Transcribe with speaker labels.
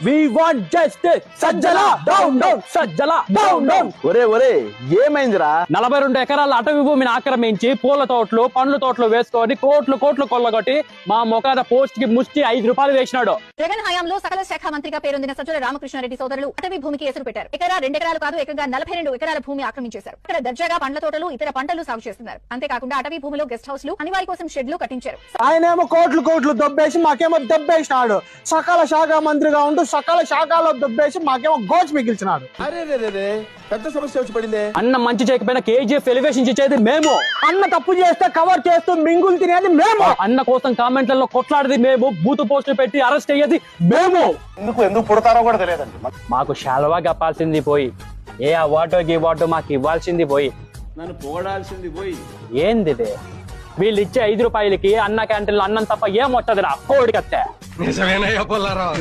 Speaker 1: వి want justice Sajjala down down Sajjala down down.
Speaker 2: ఒరే ఏమైందిరా?
Speaker 1: 42 ఎకరాల అటవీ భూమిని ఆక్రమించి పూల తోటలు పండ్ల తోటలు వేసుకొని కోట్లు కొల్లగొట్టి మా మొఖాన పోస్ట్ కి ముష్టి 5 రూపాయలు వేసినాడు.
Speaker 3: జగన్ హయాంలో సకల శాఖ మంత్రిగా పేరొందిన సజ్జల రామకృష్ణారెడ్డి సోదరులు అటవీ భూమికి ఎసురు పెట్టారు. 2 ఎకరాలు కాదు, ఏకంగా 42 ఎకరాల భూమి ఆక్రమించేశారు. ఇక్కడ దర్జాగా పండ్ల తోటలు ఇతర పంటలు సాగు చేస్తున్నారు. అంతేకాకుండా అటవీ భూమిలో గెస్ట్ హౌస్ లు అనివారి కోసం షెడ్లు కట్టించారు.
Speaker 4: ఆయనేమో కోట్లు దొబ్బేసి మాకేమో దెబ్బేసినాడు. సకల శాఖ మంత్రిగా ఉంటూ సకల శాఖలో దొబ్బేసి మాకేమో గోచ్ మిగిల్చినాడు.
Speaker 2: పెద్ద సమస్య వచ్చి పడింది.
Speaker 1: అన్న మంచి చేయకపోయినా కేజీఎఫ్ ఎలివేషన్ ఇచ్చేది మేము.
Speaker 4: అన్న తప్పు చేస్తే కవర్ చేస్తూ మింగులు తినేది మేము.
Speaker 1: అన్న కోసం కామెంట్లలో కొట్లాడేది మేము. బూత్ పోస్టులు పెట్టి అరెస్ట్ అయ్యేది మేము.
Speaker 2: ఎందుకు పుడతారో కూడా తెలియదండి.
Speaker 1: మాకు శాలువా కప్పాల్సింది పోయి, ఏ అవార్డు మాకు ఇవ్వాల్సింది పోయి,
Speaker 5: నన్ను పొగడాల్సింది పోయి
Speaker 1: ఏంది వీళ్ళు ఇచ్చే 5 రూపాయలకి అన్న క్యాంటీన్లో అన్నం తప్ప ఏం వచ్చదిరా కోడికత్తే.
Speaker 5: నిజమేనయ్యా పుల్లారావు.